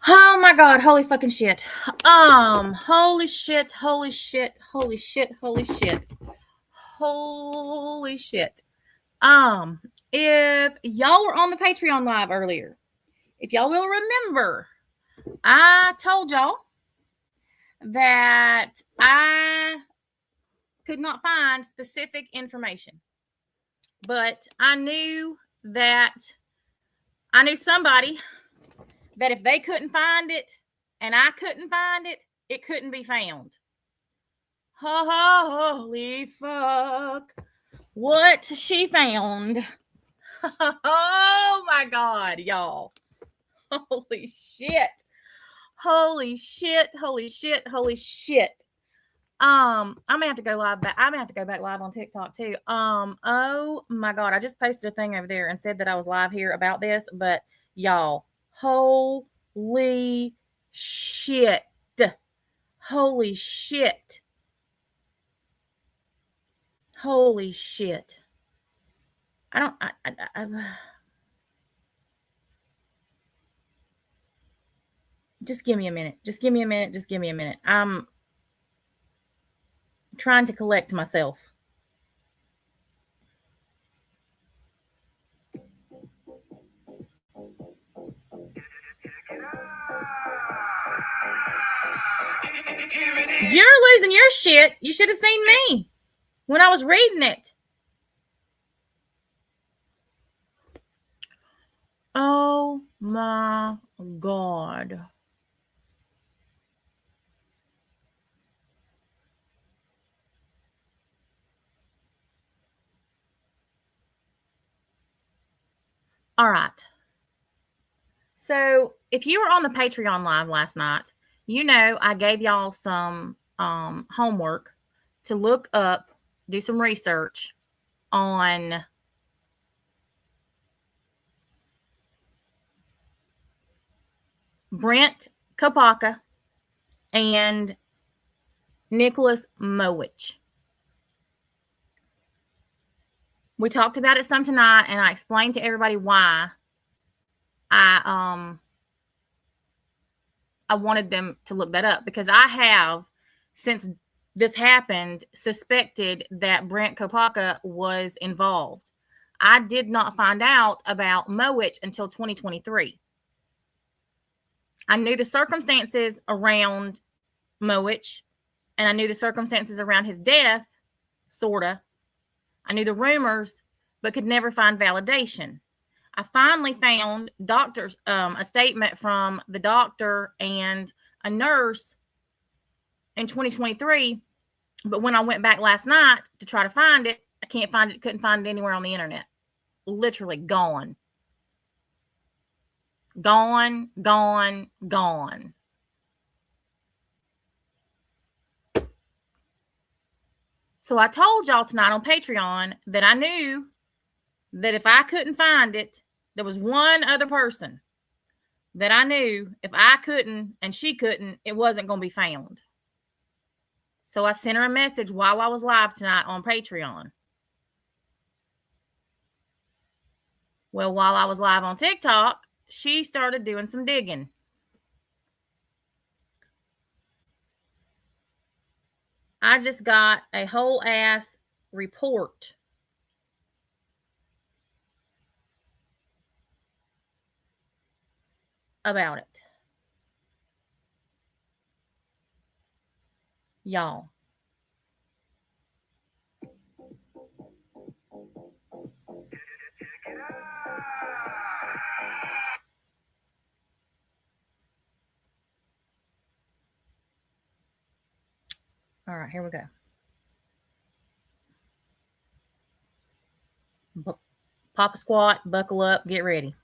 Oh my God, holy fucking shit. Holy shit, holy shit, holy shit, holy shit. Holy shit. If y'all were on the Patreon live earlier, if y'all will remember, I told y'all that I could not find specific information, but I knew somebody that if they couldn't find it and I couldn't find it, it couldn't be found. Holy fuck. What she found. Oh my God, y'all. Holy shit. Holy shit. Holy shit. Holy shit. I'm gonna have to go live back. I'm gonna have to go back live on TikTok too. Oh my God. I just posted a thing over there and said that I was live here about this, but y'all, holy shit. Holy shit. Holy shit. Just give me a minute. Just give me a minute. Just give me a minute. I'm trying to collect myself. You're losing your shit. You should have seen me when I was reading it. Oh my God. All right. So if you were on the Patreon live last night, you know I gave y'all some homework to look up, do some research on Brent Kopaka and Nicholas Mowitch. We talked about it some tonight, and I explained to everybody why I wanted them to look that up, because I have, since this happened, suspected that Brent Kopaka was involved. I did not find out about Mowitch until 2023. I knew the circumstances around Mowitch, and I knew the circumstances around his death, sorta. I knew the rumors, but could never find validation. I finally found a statement from the doctor and a nurse in 2023. But when I went back last night to try to find it, I can't find it. Couldn't find it anywhere on the internet. Literally gone. Gone, gone, gone. So I told y'all tonight on Patreon that I knew that if I couldn't find it, there was one other person that I knew if I couldn't and she couldn't, it wasn't going to be found. So I sent her a message while I was live tonight on Patreon. Well, while I was live on TikTok, she started doing some digging. I just got a whole ass report about it. Y'all. All right, here we go. Pop a squat, buckle up, get ready.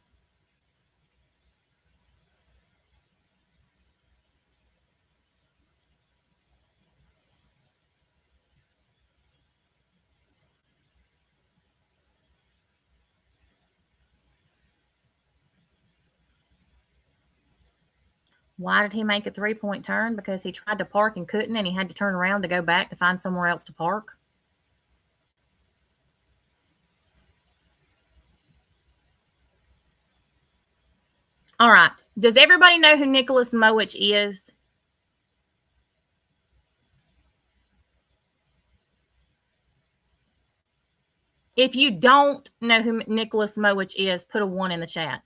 Why did he make a 3-point turn? Because he tried to park and couldn't, and he had to turn around to go back to find somewhere else to park. All right. Does everybody know who Nicholas Mowitch is? If you don't know who Nicholas Mowitch is, put a 1 in the chat.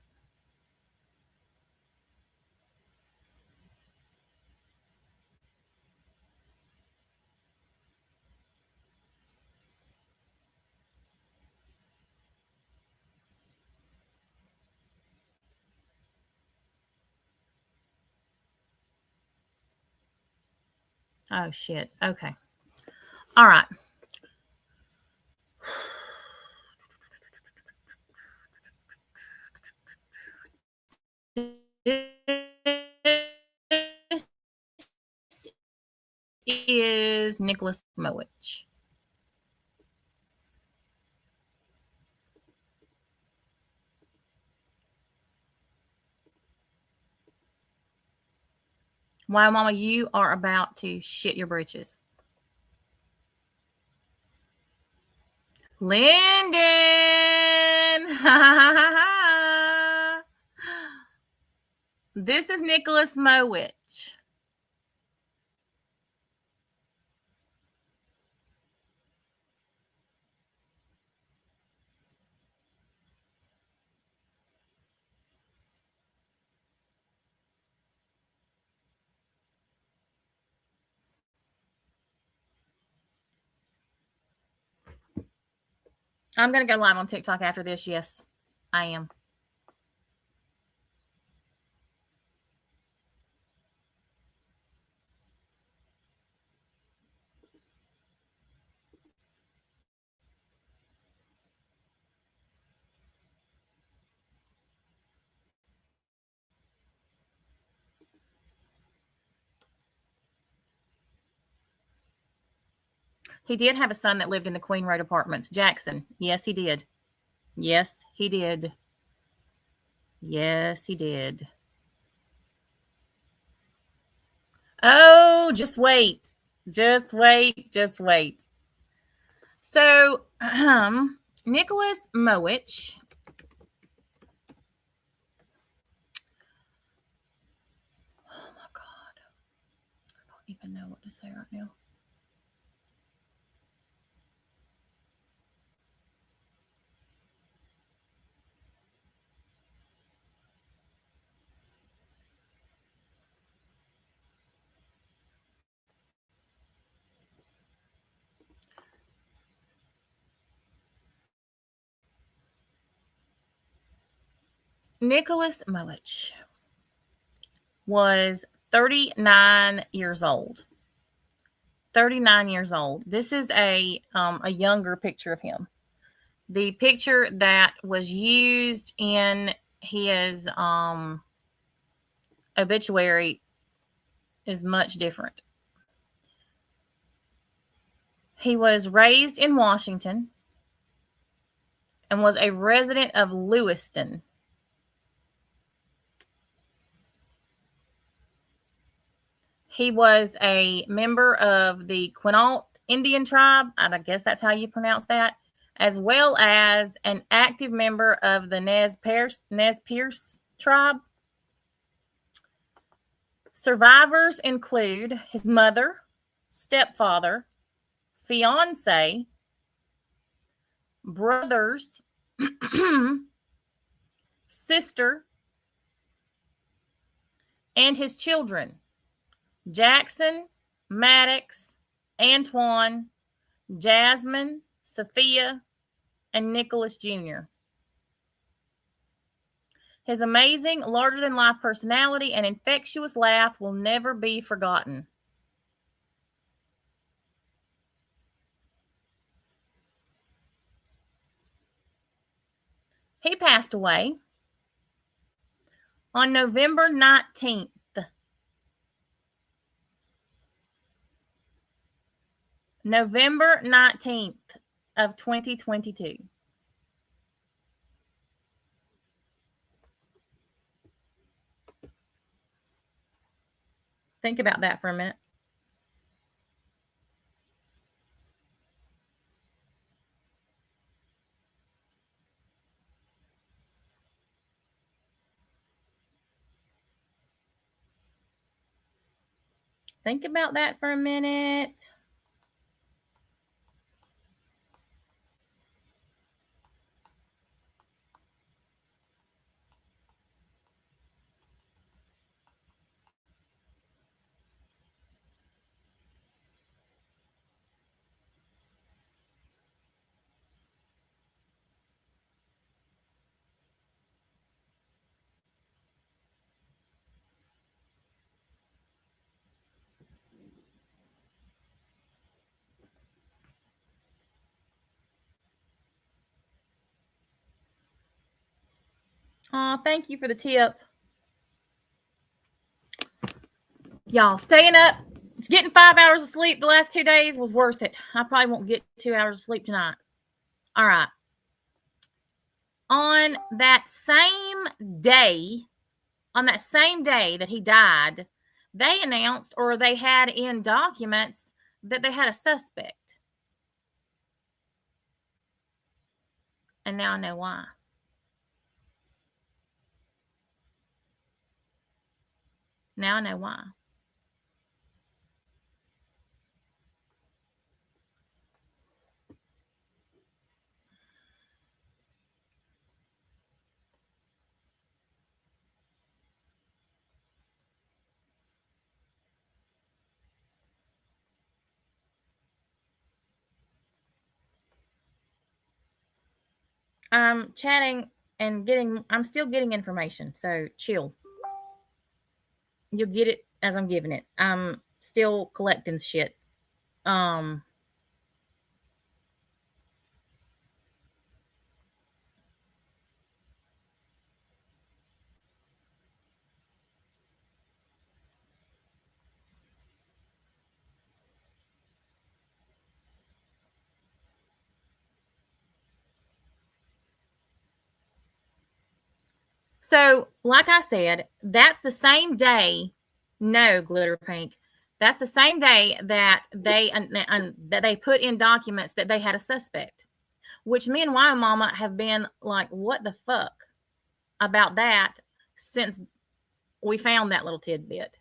Oh, shit. Okay. All right. This is Nicholas Mowitch. Why, Mama, you are about to shit your britches. Lyndon! This is Nicholas Mowitch. I'm going to go live on TikTok after this. Yes, I am. He did have a son that lived in the Queen Road apartments. Jackson. Yes, he did. Yes, he did. Yes, he did. Oh, just wait. Just wait. Just wait. So, Nicholas Mowitch. Oh my God. I don't even know what to say right now. Nicholas Mowitch was 39 years old. 39 years old. This is a younger picture of him. The picture that was used in his obituary is much different. He was raised in Washington and was a resident of Lewiston. He was a member of the Quinault Indian tribe. I guess that's how you pronounce that, as well as an active member of the Nez Perce tribe. Survivors include his mother, stepfather, fiance, brothers, sister, and his children, Jackson, Maddox, Antoine, Jasmine, Sophia, and Nicholas Jr. His amazing, larger-than-life personality and infectious laugh will never be forgotten. He passed away on November 19th. November 19th of 2022. Think about that for a minute. think about that for a minute. Oh, thank you for the tip. Y'all, staying up, getting 5 hours of sleep the last 2 days was worth it. I probably won't get 2 hours of sleep tonight. All right. On that same day that he died, they announced, or they had in documents, that they had a suspect. And now I know why. Now I know why. I'm chatting and I'm still getting information, so chill. You'll get it as I'm giving it. I'm still collecting shit. So, like I said, that's the same day. No, Glitter Pink. That's the same day that they put in documents that they had a suspect, which me and Wine Mama have been like, what the fuck about that since we found that little tidbit.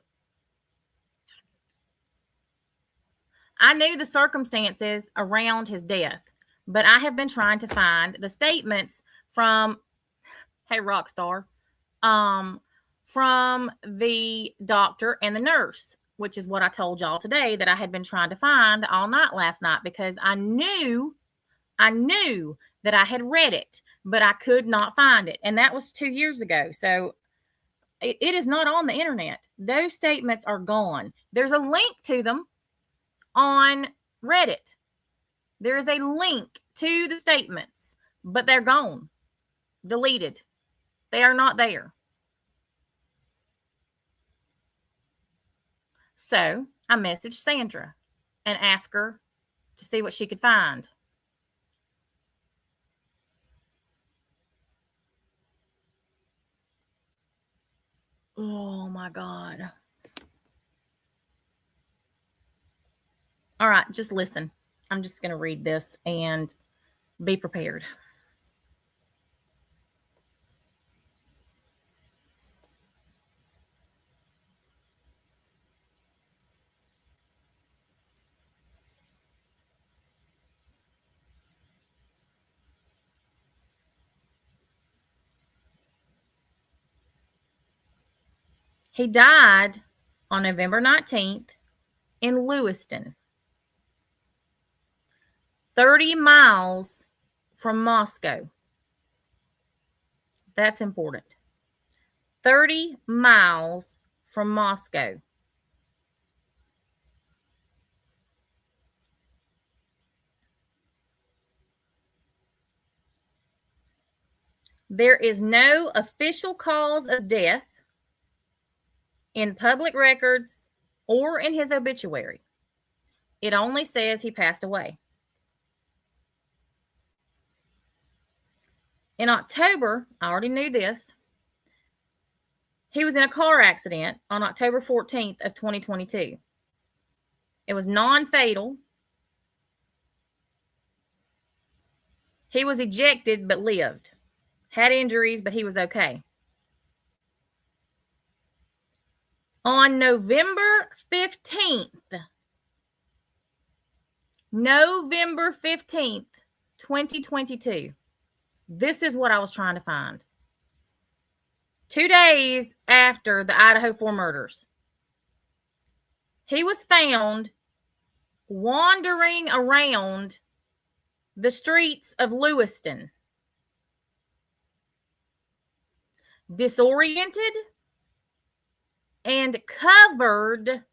I knew the circumstances around his death, but I have been trying to find the statements from, hey, Rockstar, from the doctor and the nurse, which is what I told y'all today that I had been trying to find all night last night, because I knew that I had read it, but I could not find it. And that was 2 years ago. So it is not on the internet. Those statements are gone. There's a link to them on Reddit. There is a link to the statements, but they're gone, deleted. They are not there. So I messaged Sandra and asked her to see what she could find. Oh my God. All right, just listen. I'm just going to read this and be prepared. He died on November 19th in Lewiston, 30 miles from Moscow. That's important. 30 miles from Moscow. There is no official cause of death in public records or in his obituary. It only says he passed away. In October, I already knew this, he was in a car accident on October 14th of 2022. It was non-fatal. He was ejected but lived. Had injuries, but he was okay. On November 15th, 2022, this is what I was trying to find. 2 days after the Idaho 4 murders, he was found wandering around the streets of Lewiston, disoriented and covered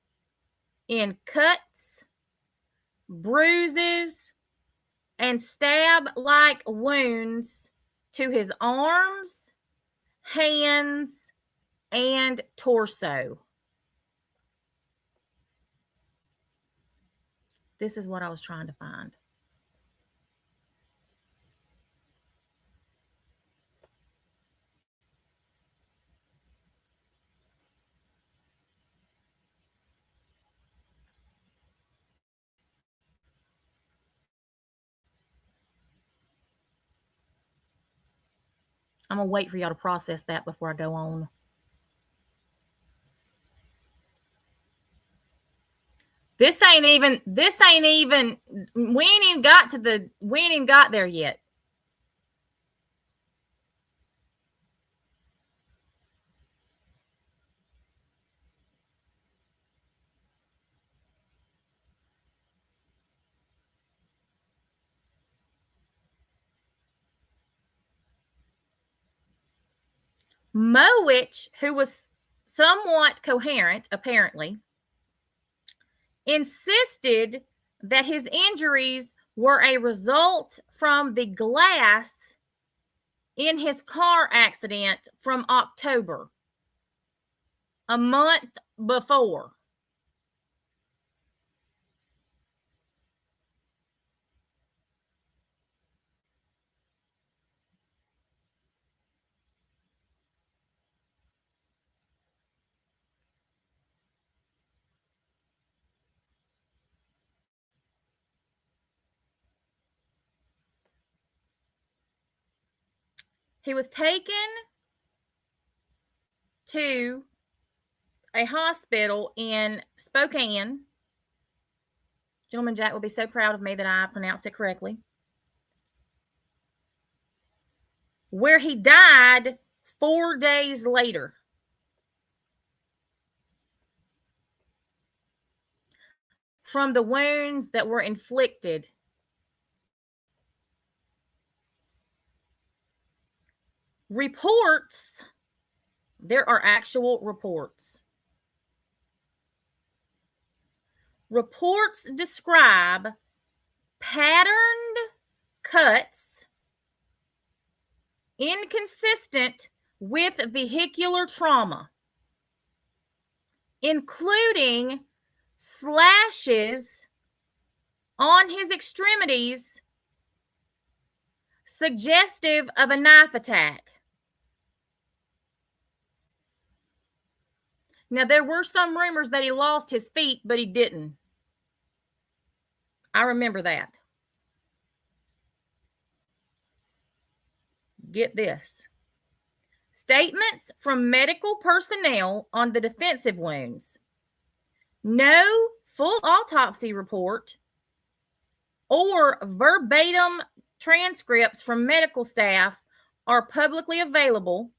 in cuts, bruises, and stab-like wounds to his arms, hands, and torso. This is what I was trying to find. I'm going to wait for y'all to process that before I go on. This ain't even, we ain't even got there yet. Mowitch, who was somewhat coherent, apparently, insisted that his injuries were a result from the glass in his car accident from October, a month before. He was taken to a hospital in Spokane. Gentleman Jack will be so proud of me that I pronounced it correctly. Where he died 4 days later. From the wounds that were inflicted. Reports, there are actual reports. Reports describe patterned cuts inconsistent with vehicular trauma, including slashes on his extremities suggestive of a knife attack. Now, there were some rumors that he lost his feet, but he didn't. I remember that. Get this. Statements from medical personnel on the defensive wounds. No full autopsy report or verbatim transcripts from medical staff are publicly available,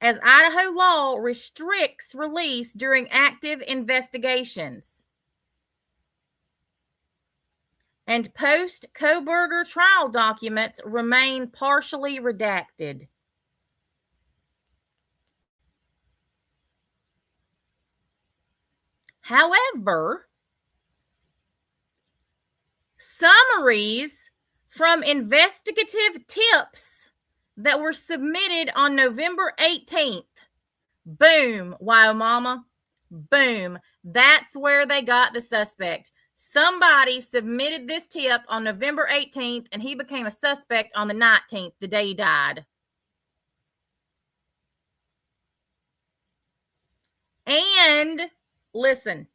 as Idaho law restricts release during active investigations. And post-Kohberger trial documents remain partially redacted. However, summaries from investigative tips that were submitted on November 18th, boom, wow, mama, boom, that's where they got the suspect. Somebody submitted this tip on November 18th, and he became a suspect on the 19th, the day he died. And, listen,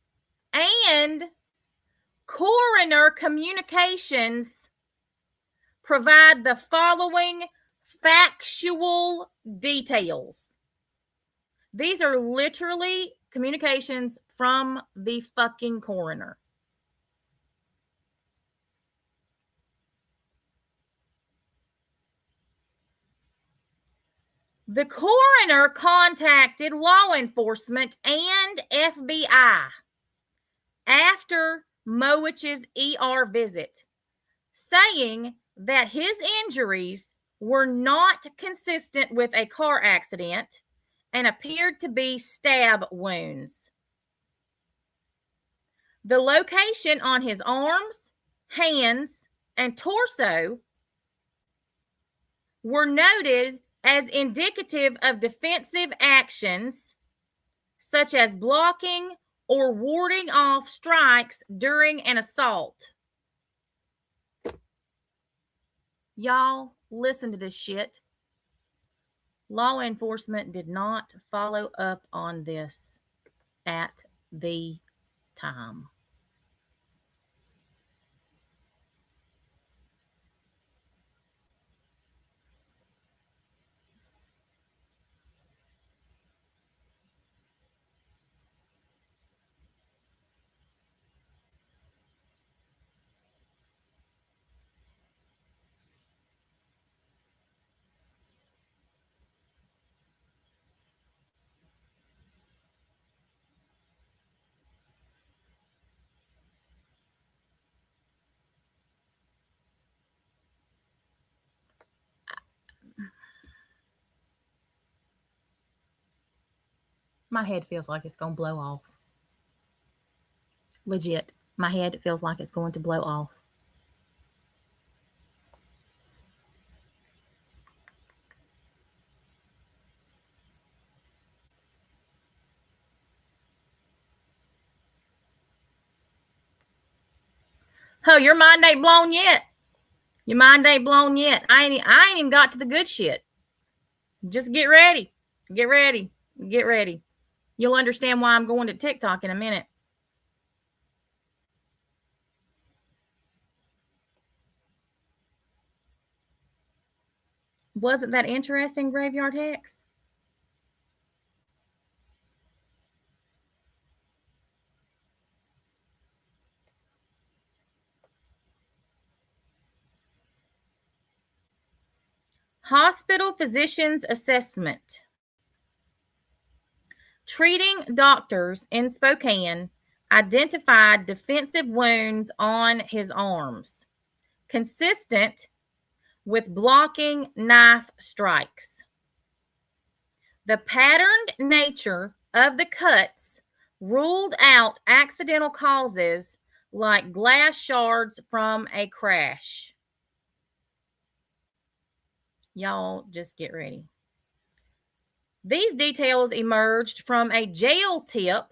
and coroner communications provide the following factual details. These are literally communications from the fucking coroner. The coroner contacted law enforcement and FBI after Mowitch's ER visit, saying that his injuries were not consistent with a car accident and appeared to be stab wounds. The location on his arms, hands, and torso were noted as indicative of defensive actions such as blocking or warding off strikes during an assault. Y'all, listen to this shit. Law enforcement did not follow up on this at the time. My head feels like it's going to blow off. Legit. My head feels like it's going to blow off. Oh, your mind ain't blown yet. Your mind ain't blown yet. I ain't even got to the good shit. Just get ready. Get ready. Get ready. You'll understand why I'm going to TikTok in a minute. Wasn't that interesting, Graveyard Hex? Hospital physician's assessment. Treating doctors in Spokane identified defensive wounds on his arms, consistent with blocking knife strikes. The patterned nature of the cuts ruled out accidental causes like glass shards from a crash. Y'all just get ready. These details emerged from a jail tip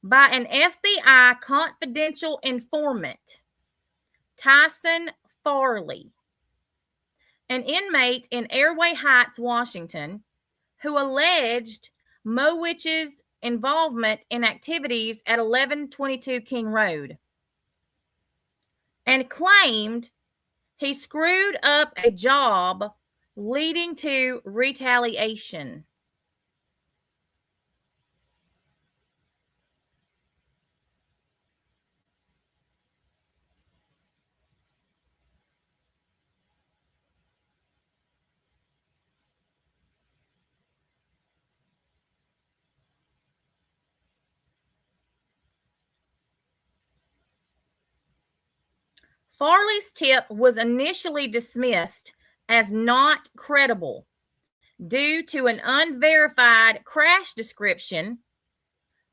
by an FBI confidential informant, Tyson Farley, an inmate in Airway Heights, Washington, who alleged Mowitch's involvement in activities at 1122 King Road and claimed he screwed up a job leading to retaliation. Farley's tip was initially dismissed as not credible due to an unverified crash description,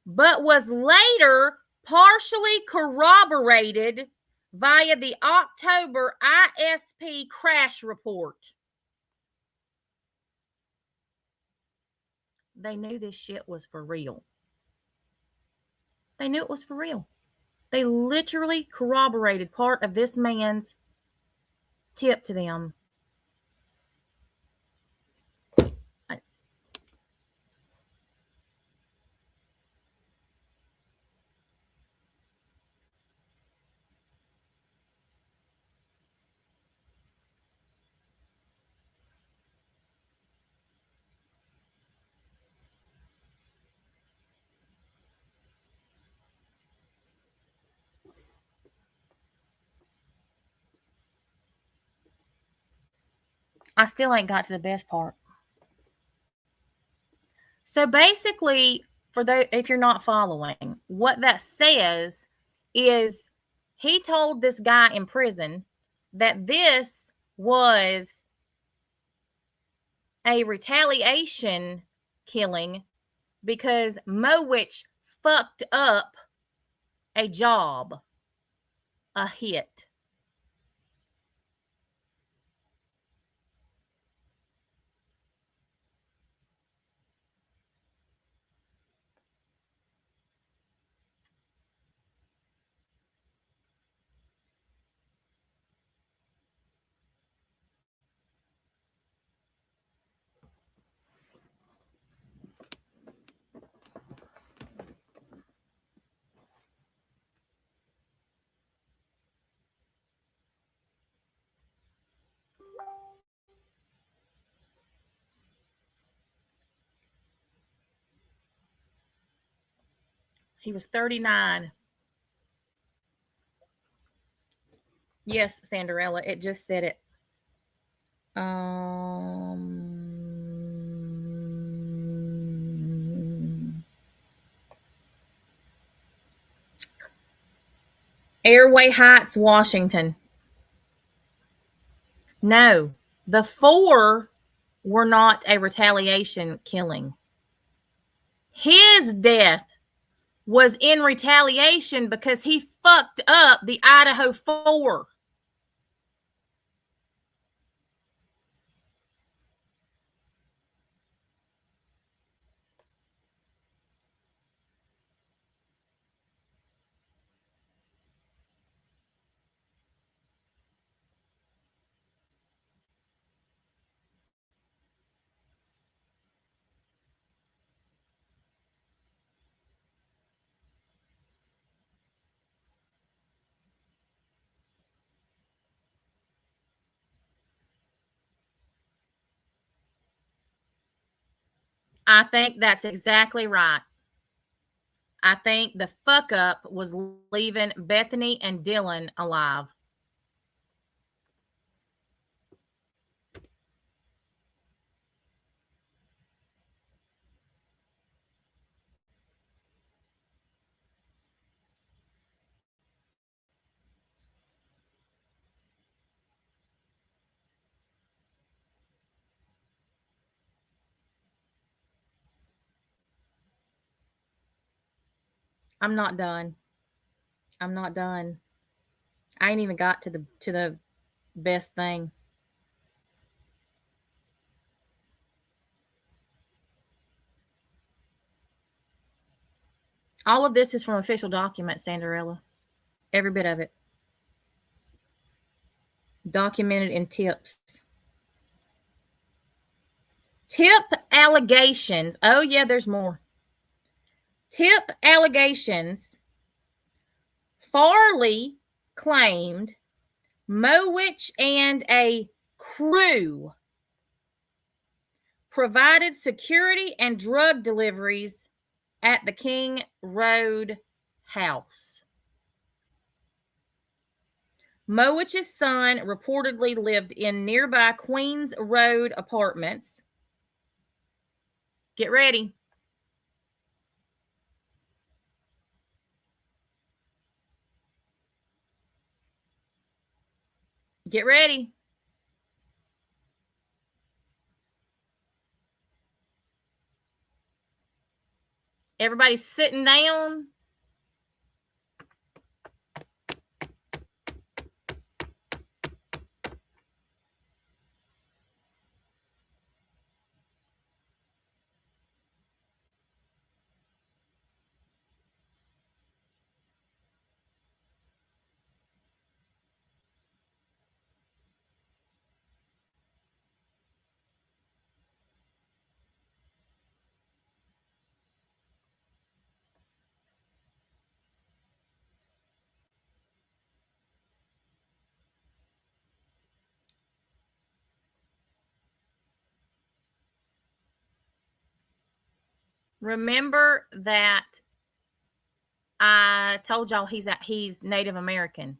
but was later partially corroborated via the October ISP crash report. They knew this shit was for real. They knew it was for real. They literally corroborated part of this man's tip to them. I still ain't got to the best part. So basically, if you're not following, what that says is he told this guy in prison that this was a retaliation killing because Mowitch fucked up a job, a hit. He was 39. Yes, Sanderella, it just said it. Airway Heights, Washington. No, the 4 were not a retaliation killing. His death was in retaliation because he fucked up the Idaho 4. I think that's exactly right. I think the fuck up was leaving Bethany and Dylan alive. I'm not done. I'm not done. I ain't even got to the best thing. All of this is from official documents, Sanderella. Every bit of it. Documented in tips. Tip allegations. Oh, yeah, there's more. Tip allegations. Farley claimed Mowitch and a crew provided security and drug deliveries at the King Road house. Mowitch's son reportedly lived in nearby Queens Road apartments. Get ready. Get ready. Everybody's sitting down. Remember that I told y'all he's Native American.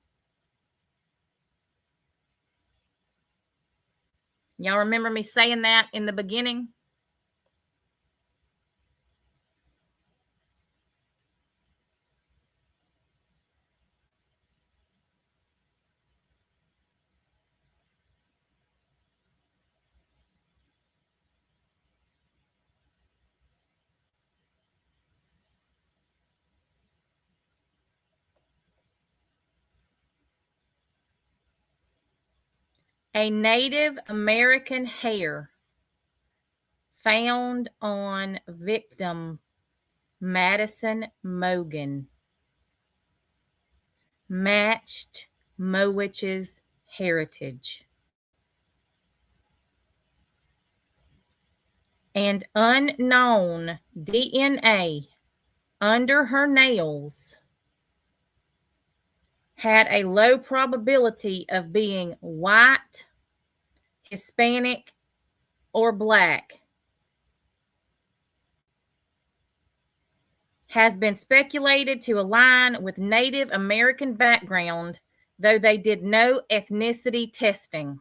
Y'all remember me saying that in the beginning? A Native American hair found on victim Madison Mogen matched Mowitch's heritage. And unknown DNA under her nails had a low probability of being white, Hispanic, or black. Has been speculated to align with Native American background, though they did no ethnicity testing.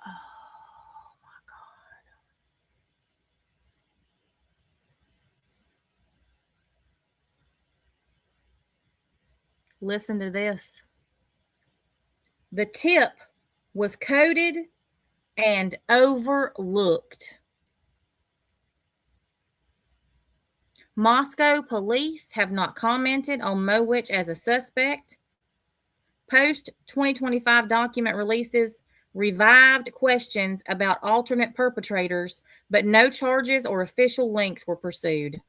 Oh my God. Listen to this. The tip was coded and overlooked. Moscow police have not commented on Mowitch as a suspect. Post 2025 document releases revived questions about alternate perpetrators, but no charges or official links were pursued.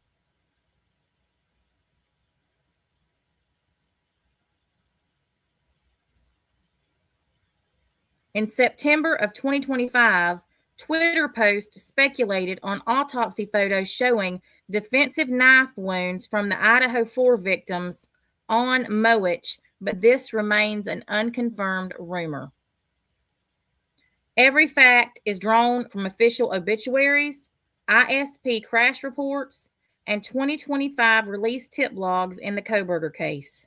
In September of 2025, Twitter posts speculated on autopsy photos showing defensive knife wounds from the Idaho 4 victims on Mowitch, but this remains an unconfirmed rumor. Every fact is drawn from official obituaries, ISP crash reports, and 2025 released tip logs in the Koberger case.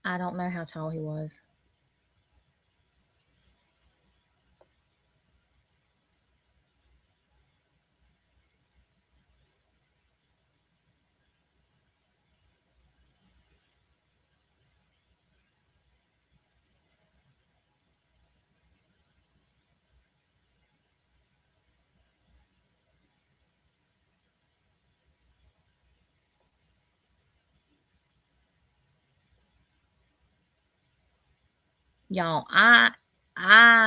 I don't know how tall he was. Y'all, I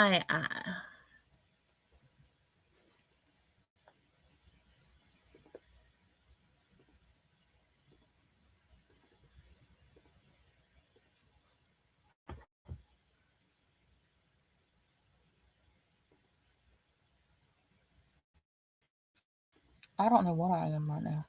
don't know what I am right now.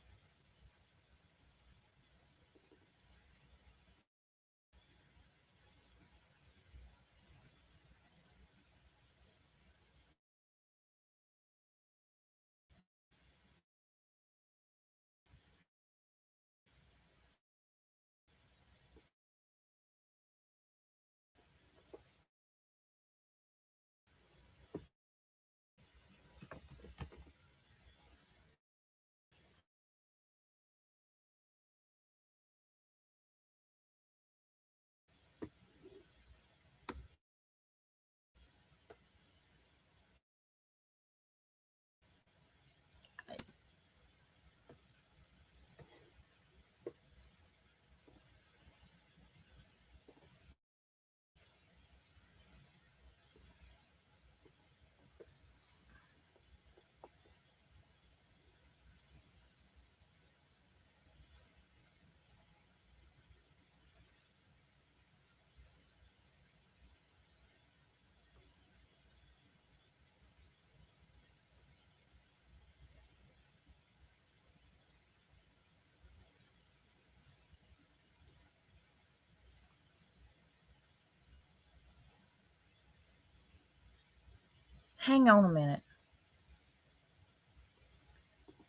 Hang on a minute.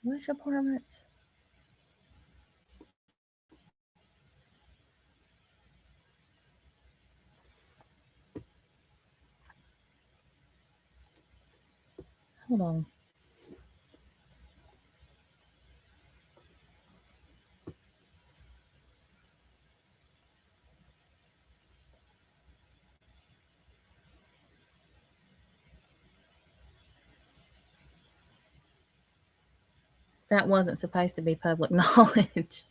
Which apartments? Hold on. That wasn't supposed to be public knowledge.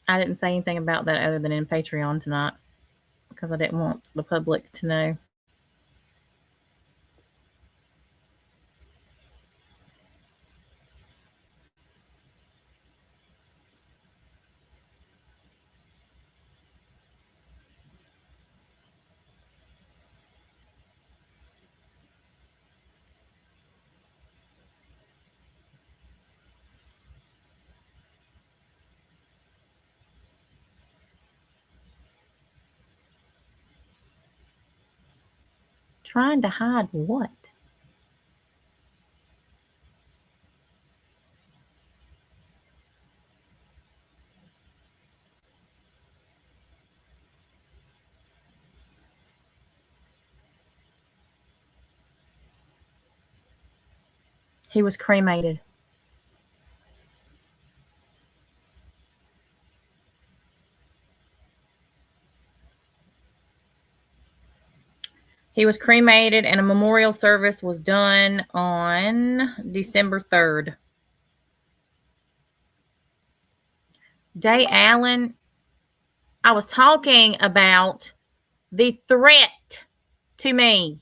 I didn't say anything about that other than in Patreon tonight because I didn't want the public to know. Trying to hide what? He was cremated. He was cremated and a memorial service was done on December 3rd. Day Allen, I was talking about the threat to me.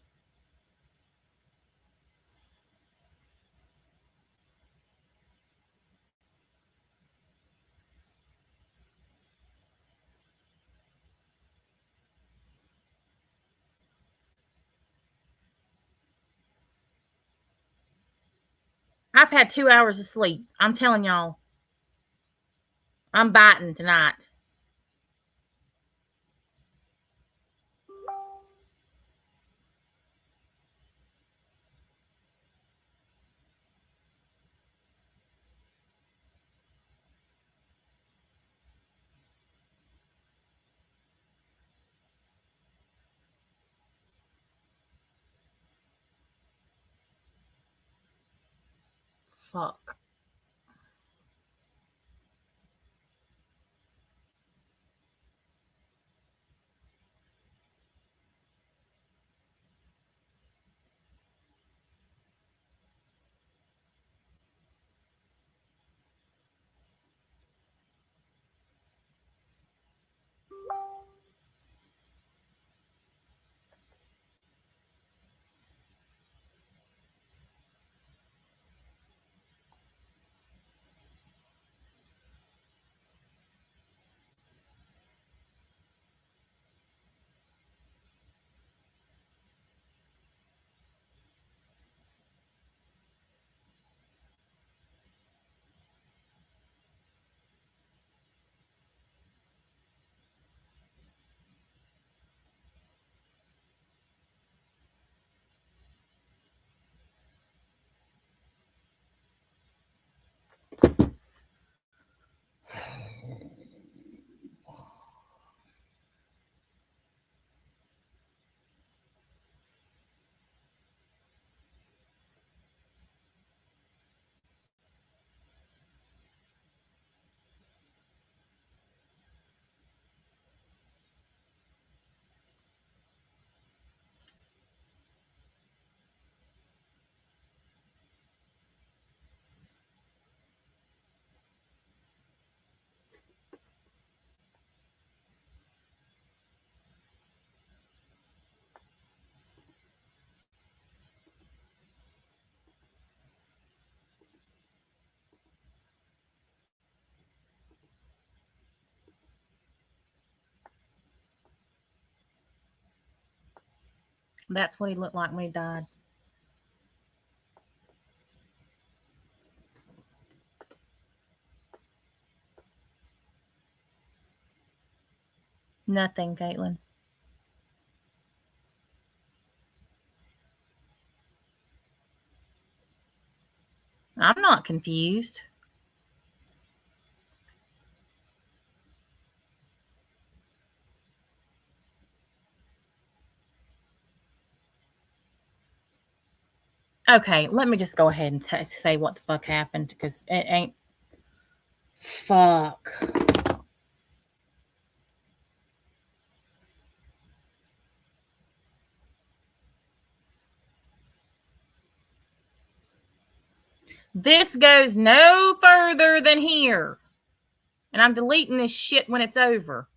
I've had 2 hours of sleep. I'm telling y'all. I'm biting tonight. Fuck. That's what he looked like when he died. Nothing, Caitlin. I'm not confused. Okay, let me just go ahead and say what the fuck happened because it ain't. Fuck. This goes no further than here. And I'm deleting this shit when it's over.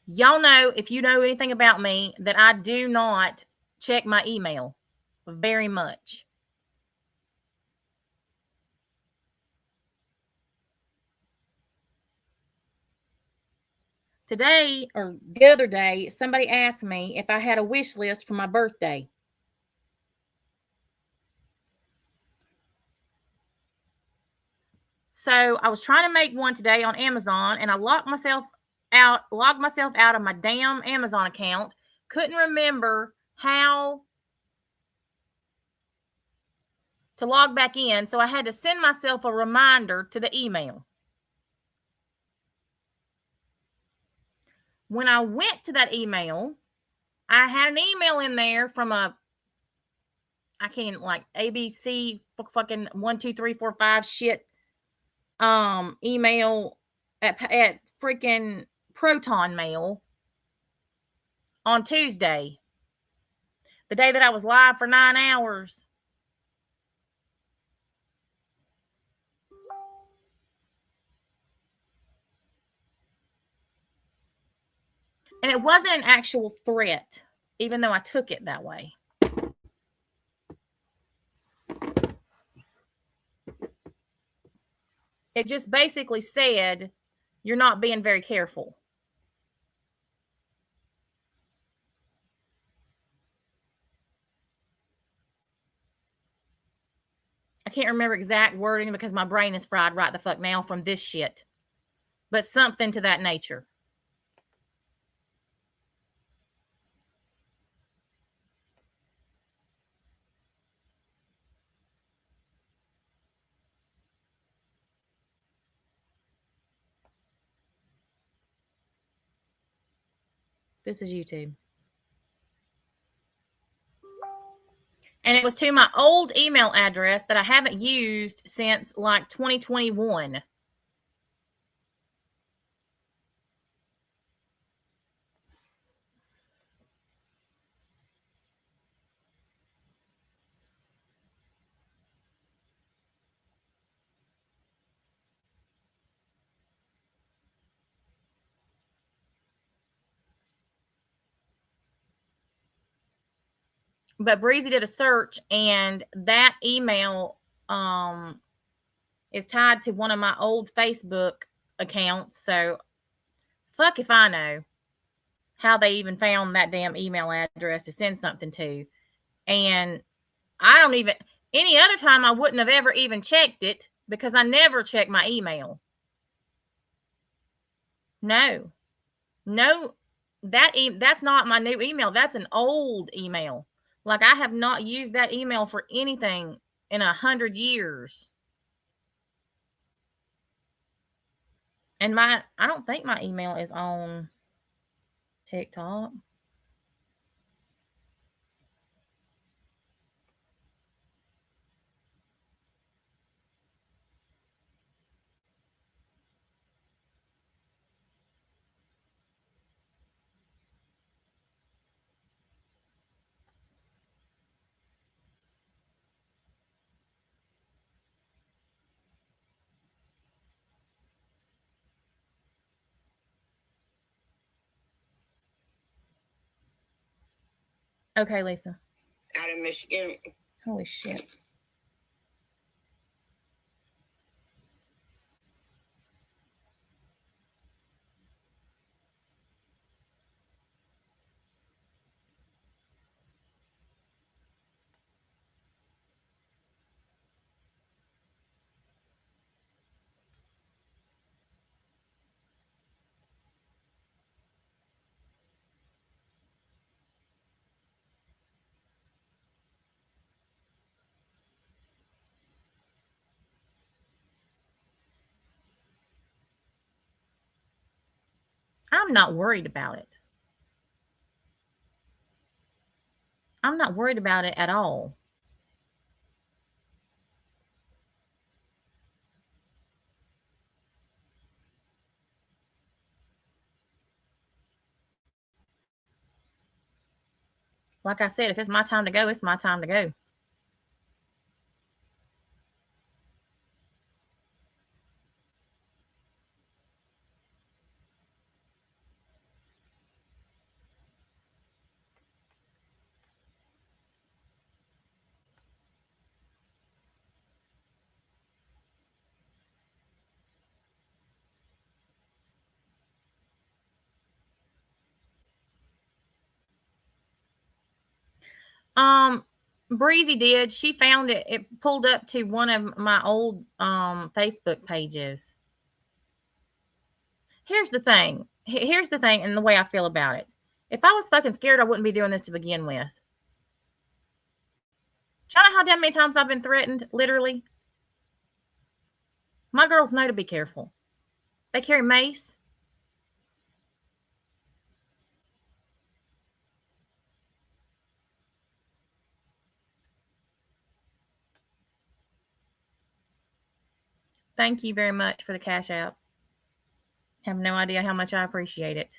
Y'all know, if you know anything about me, that I do not check my email very much. Today, or the other day, somebody asked me if I had a wish list for my birthday. So I was trying to make one today on Amazon, and I logged myself out of my damn Amazon account. Couldn't remember how to log back in, so I had to send myself a reminder to the email. When I went to that email, I had an email in there from I can't, like, ABC fucking 1 2 3 4 5 shit email at freaking Proton Mail on Tuesday, the day that I was live for 9 hours. And it wasn't an actual threat, even though I took it that way. It just basically said, you're not being very careful. I can't remember exact wording because my brain is fried right the fuck now from this shit. But something to that nature. This is YouTube. And it was to my old email address that I haven't used since like 2021. But Breezy did a search, and that email is tied to one of my old Facebook accounts. So fuck if I know how they even found that damn email address to send something to. And I don't even, any other time I wouldn't have ever even checked it because I never check my email. No, that's not my new email. That's an old email. Like, I have not used that email for anything in 100 years. And I don't think my email is on TikTok. Okay, Lisa. Out of Michigan. Holy shit. I'm not worried about it. I'm not worried about it at all. Like I said, if it's my time to go, it's my time to go. Um, Breezy did. She found it. It pulled up to one of my old Facebook pages. Here's the thing. Here's the thing, and the way I feel about it. If I was fucking scared, I wouldn't be doing this to begin with. Do you know how damn many times I've been threatened? Literally. My girls know to be careful. They carry mace. Thank you very much for the cash out. Have no idea how much I appreciate it.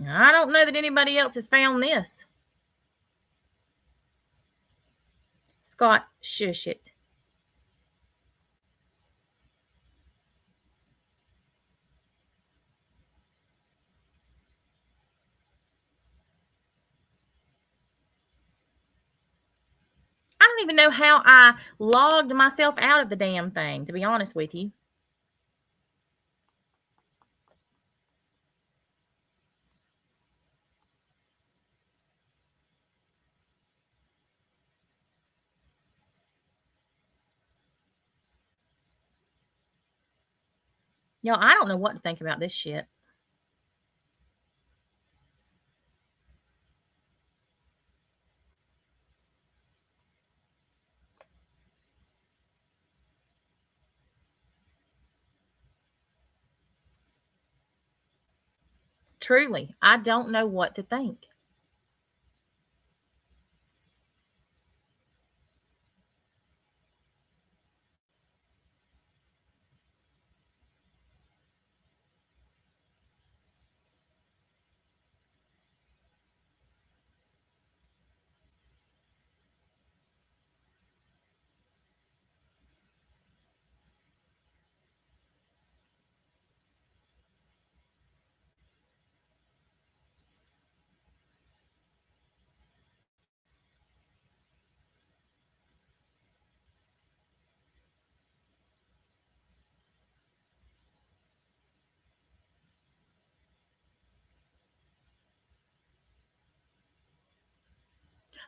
I don't know that anybody else has found this. Scott, shush it. I don't even know how I logged myself out of the damn thing, to be honest with you. Y'all, I don't know what to think about this shit. Truly, I don't know what to think.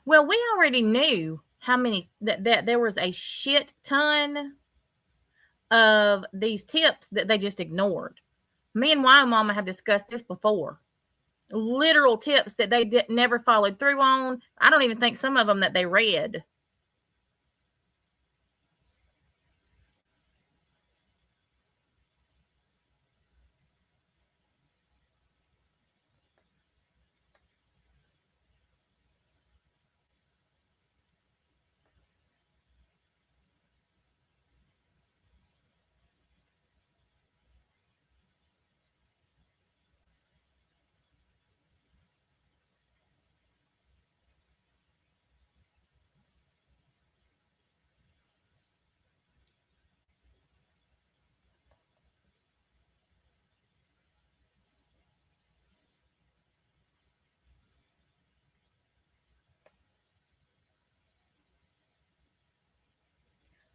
Well, we already knew how many that there was a shit ton of these tips that they just ignored. Me and Y Mama have discussed this before. Literal tips that they never followed through on. I don't even think some of them that they read.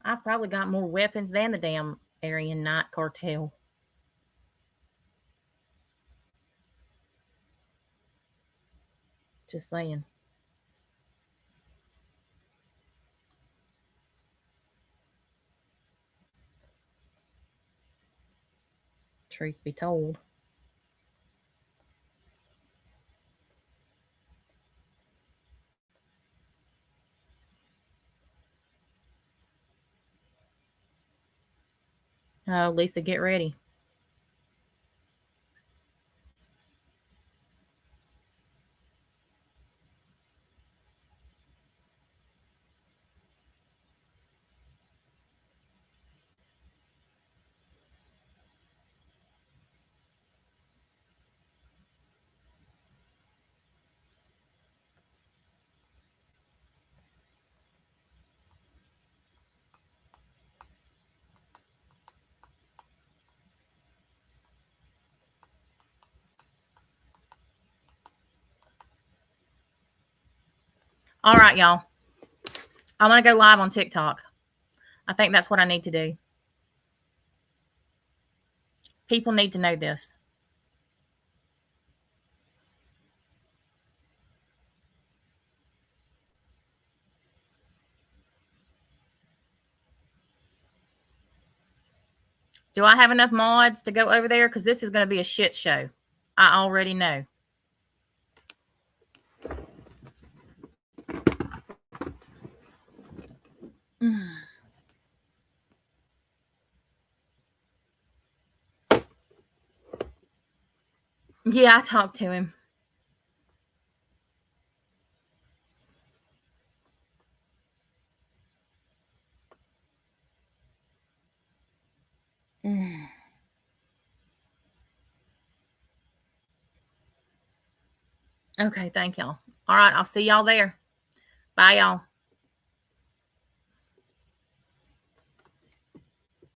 I probably got more weapons than the damn Aryan Night cartel. Just saying. Truth be told. Oh, Lisa, get ready. All right, y'all. I'm going to go live on TikTok. I think that's what I need to do. People need to know this. Do I have enough mods to go over there? Because this is going to be a shit show. I already know. Yeah, I talked to him. Okay, thank y'all. All right, I'll see y'all there. Bye, y'all.